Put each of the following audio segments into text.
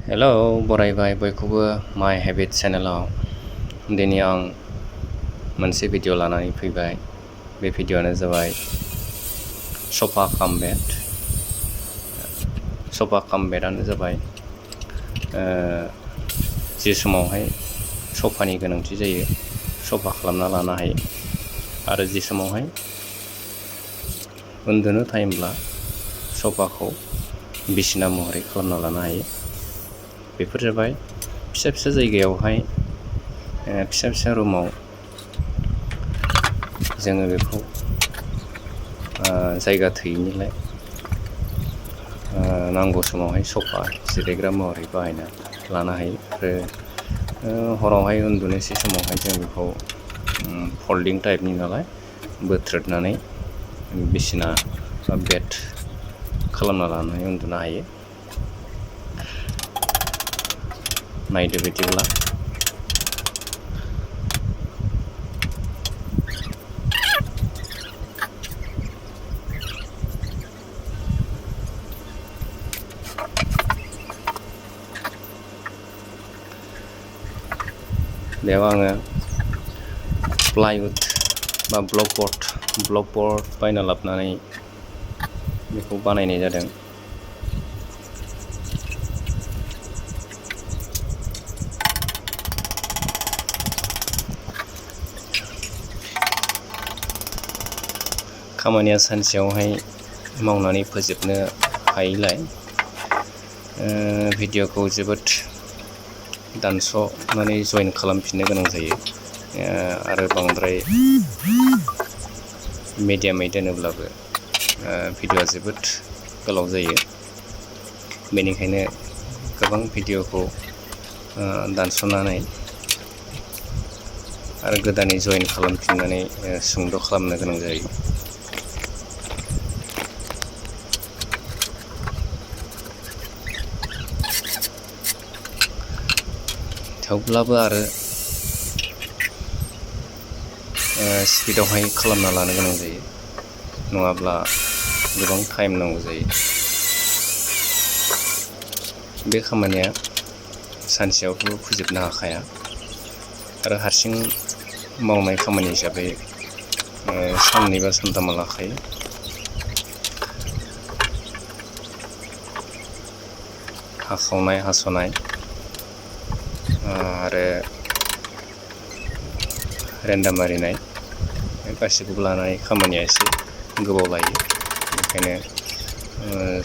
Hello बरायबाय बयखौबो माय habit चेनेलाव दिनै आं मोनसे भिडिअ लानानै फैबाय। बे भिडिअआनो जाबाय सफा काम बेडआनो जाबाय जे समावहाय सफानि गोनांथि जायो सफा खालामना लानो हायो आरो जे समावहाय उन्दुनो टाइमब्ला सफाखौ बिसिना महरै खालामना लानो हायो। बेफोर जाबाय फिसा फिसा जायगायावहाय फिसा फिसा रुमाव जोङो बेखौ जायगा थोयैनिलाय नांगौ समावहाय सफा जिरायग्रा महरै बाहायना लानो हायो आरो हरावहाय उन्दुनोसै समावहाय जों बेखौ फल्डिं टाइपनि नालाय बोथ्रोदनानै बिसिना बा बेड खालामना लानानै उन्दुनो हायो। नायदो बिदिब्ला बेयाव आङो प्लाइवुड बा ब्लकबर्ड बायना लाबोनानै बेखौ बानायनाय जादों। खामानिया सानसेयावहाय मावनानै फोजोबनो हायैलाय भिडिअखौ जोबोद दानस'नानै जइन खालामफिननो गोनां जायो आरो बांद्राय मिडियामै दोनोब्लाबो भिडिअआ जोबोद गोलाव जायो। बेनिखायनो गोबां भिडिअखौ दानस'नानै आरो गोदानै जइन खालामफिननानै सुंद' खालामनो गोनां जायो। थेवब्लाबो आरो स्पिडआवहाय खालामना लानो गोनां जायो नङाब्ला गोबां टाइम नांगौ जायो। बे खामानिया सानसेयावथ' फोजोबनो हाखाया आरो हारसिं मावनाय खामानि हिसाबै साननै बा सानथामा लाखायो। हाखावनाय हास'नाय आरो रेन्दा मारिनाय गासैखौबो लानानै खामानिया एसे गोबाव लायो। बेखायनो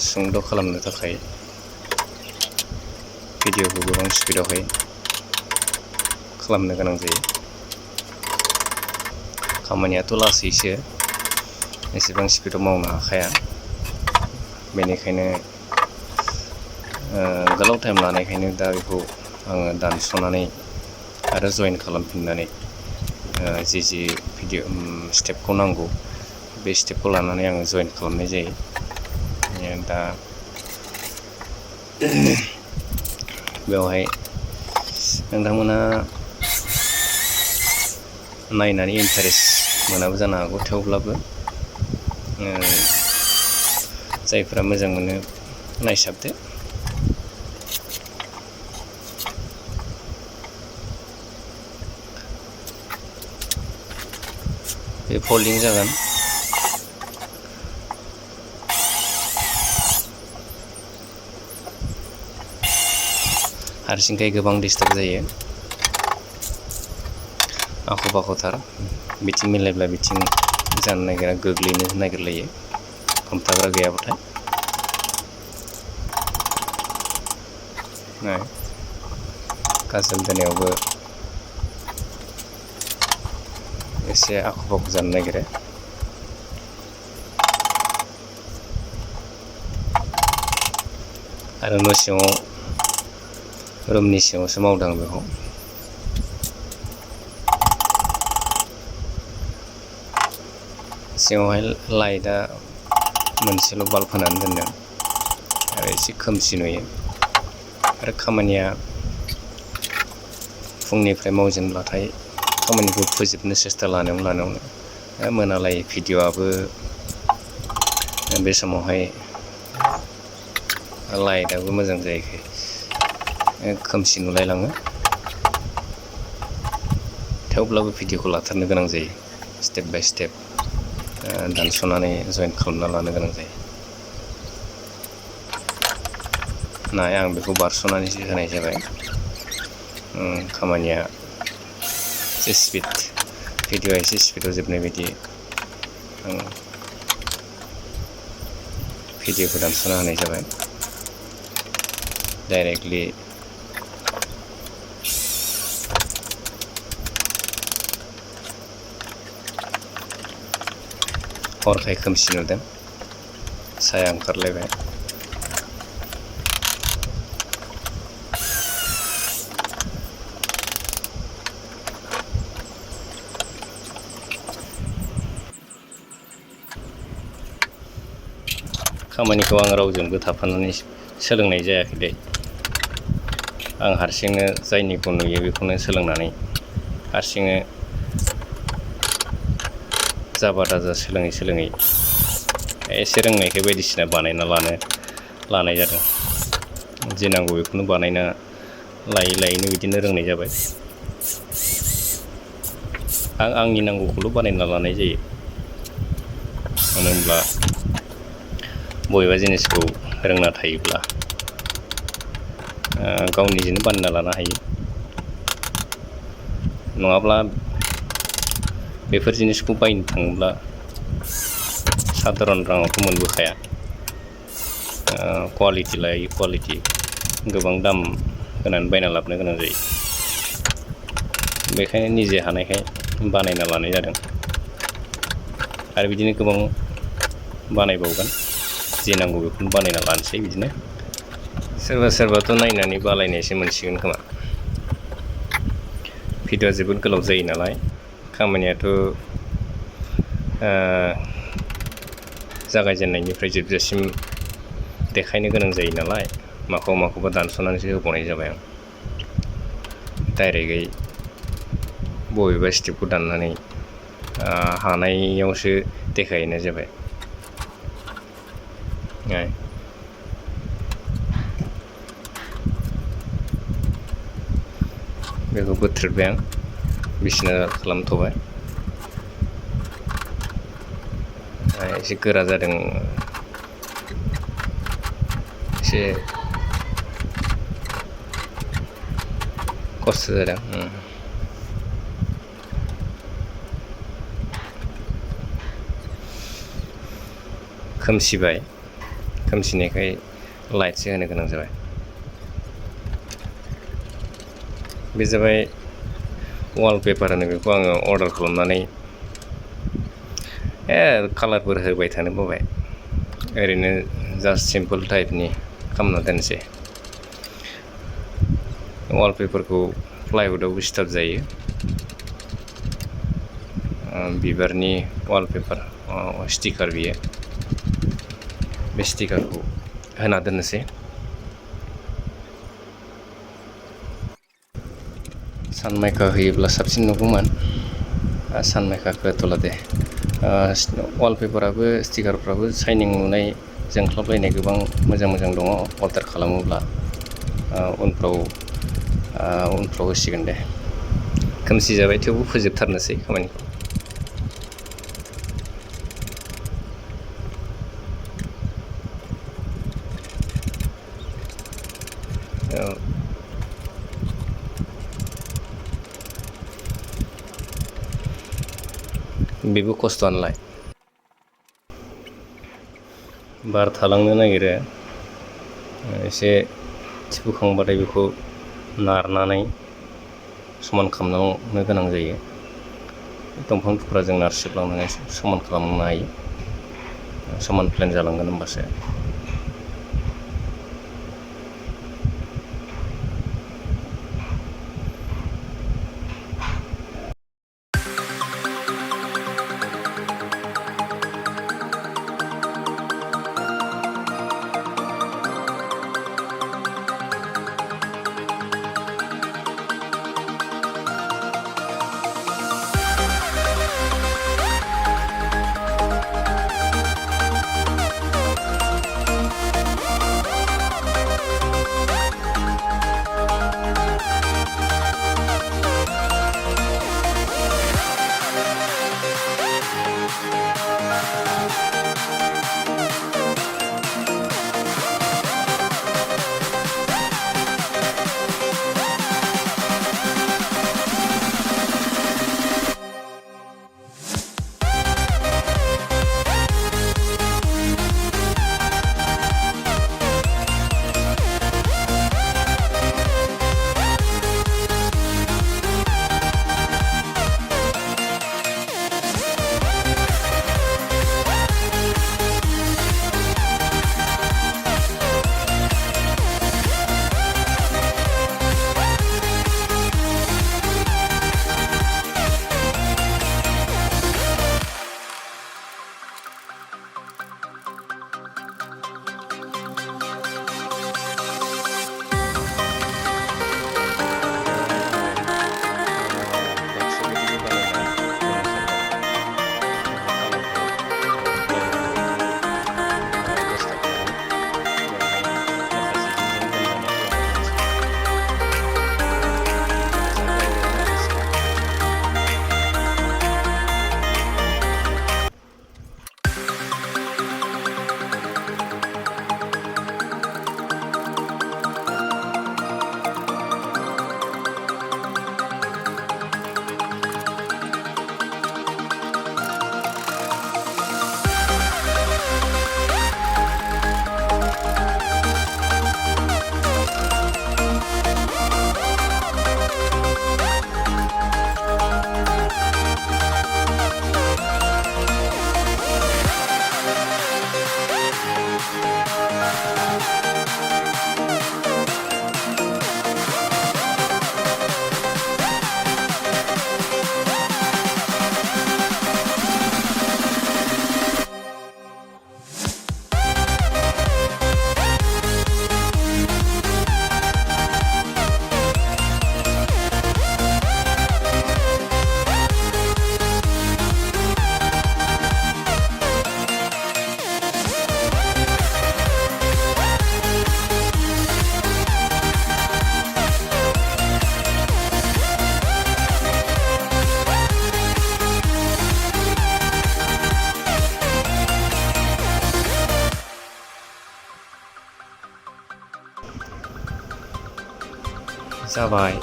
सुंद' खालामनो थाखाय भिडिअखौ गोबां स्पिडआवहाय खालामनो गोनां जायो। खामानियाथ' लासैसो एसेबां स्पिडआव मावनो हाखाया। बेनिखायनो गोलाव टाइम लानायखायनो दा बेखौ आङो दानस'नानै आरो जइन खालामफिननानै जि भिडिअ स्टेपखौ नांगौ बे स्टेपखौ लानानै आङो जइन खालामनाय जायो। दा बेवहाय नोंथांमोना नायनानै इन्टारेस्ट मोनाबो जानो हागौ। थेवब्लाबो जायफोरा मोजां मोनो नायसाबदो। बे फल्डिं जागोन। हारसिंखाय गोबां डिस्टार्ब जायो। आख' फाख'थार बिथिं मिलायब्ला बिथिं जानो नागिरा, गोग्लैनो नागिरलायो हमथाग्रा गैयाबाथाय। गाजोल दोनायावबो एसे आख' फाख' जानो नागिरो। आरो न' सिङाव रुमनि सिङावसो मावदों आं बेखौ। सिङावहाय लाइटआ मोनसेल' बाल्ब होनानै दोनदों आरो एसे खोमसि नुयो। आरो खामानिया फुंनिफ्राय मावजेनब्लाथाय खामानिखौ फोजोबनो सेस्था लानायावनो मोनालायो। भिडिअ'आबो बे समावहाय लाइटआबो मोजां जायाखै। खोमसि नुलायलाङो। थेवब्लाबो भिडिअखौ लाथारनो गोनां जायो, स्टेप बाय स्टेप दानस'नानै जइन खालामना लानो गोनां जायो। नाय आं बेखौ बारस'नानैसो होनाय जाबाय। खामानिया एसे स्पिड, भिडिअआ एसे स्पिडाव जोबनाय बायदि आं भिडिअखौ दानस'ना होनाय जाबाय। डाइरेक्टलि हरखाय खोमसि नुदों, साया ओंखारलायबाय। खामानिखौ आं रावजोंबो थाफानानै सोलोंनाय जायाखै दे। आं हारसिंनो जायनिखौ नुयो बेखौनो सोलोंनानै हारसिंनो जाबा दाजा सोलोङै एसे रोंनायखाय बायदिसिना बानायना लानाय जादों। जे नांगौ बेखौनो बानायना लायैनो बिदिनो रोंनाय जाबाय। आं आंनि नांगौखौल' बानायना लानाय जायो। मानो होनब्ला बबेबा जिनिसखौ रोंना थायोब्ला गाव निजेनो बानायना लानो हायो। नङाब्ला बेफोर जिनिसखौ बायनो थाङोब्ला साधारन राङावथ' मोनबोखाया। कुवालिटि लायै कुवालिटि गोबां दाम होनानै बायना लाबोनो गोनां जायो। बेखायनो निजे हानायखाय बानायना लानाय जादों। आरो बिदिनो गोबां बानायबावगोन, जे नांगौ बेखौनो बानायना लानोसै बिदिनो। सोरबा सोरबाथ' नायनानै बालायनायसो मोनसिगोन खोमा। भिडिअआ जोबोद गोलाव जायो नालाय, खामानियाथ' जागायजेननायनिफ्राय जोबजासिम देखायनो गोनां जायो नालाय, माखौबा दानस'नानैसो होबावनाय जाबाय आं। डाइरेक्टयै बबेबा स्टेपखौ दाननानै हानायावसो देखायहैनाय जाबाय। बेखौ बोथ्रोदबाय आं, बिसिना खालामथ'बाय। एसे गोरा जादों, एसे खस्थ' जादों। खोमसिबाय, खोमसिनायखाय लाइटसो होनो गोनां जाबाय। बे जाबाय वालपेपार होनो बेखौ आङो अर्डार खालामनानै कालारफोर होबाय थानो बाबाय। ओरैनो जास्ट सिम्पोल टाइपनि खालामना दोनसै। वालपेपारखौ प्लाइवुडआवबो सिथाब जायो। बिबारनि वालपेपार स्टिकार बियो। बे स्टिकारखौ होना दोननोसै। सानमाइका होयोब्ला साबसिन नुगौमोन, सानमाइकाखौ होथ'ला दे। वालपेपाराबो स्टिकारफ्राबो साइनिं नुनाय, जोंख्लाबलायनाय गोबां मोजां दङ। अर्डार खालामोब्ला उनफ्राव होसिगोन दे। खोमसि जाबाय, थेवबो फोजोबथारनोसै खामानिखौ। बेबो खस्थ'आनोलाय। बार थालांनो नागिरो, एसे थिफुखांबाथाय बेखौ नारनानै समान खालामनो गोनां जायो। दंफां थुख्राजों नारसिबलांनानै समान खालामनो हायो। समान प्लेन जालांगोन होमबासो। जाबाय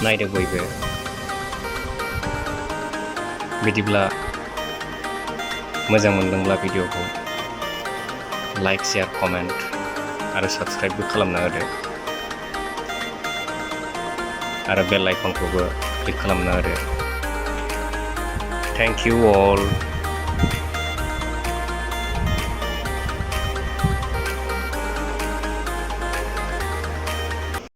नायदो बयबो बिदिब्ला मोजां मोनदोंब्ला भिडिअखौ लाइक शेयार कमेन्ट आरो साबस्क्राइबबो खालामना होदो आरो बेल आइकनखौबो क्लिक खालामना होदो थेंक इउ अल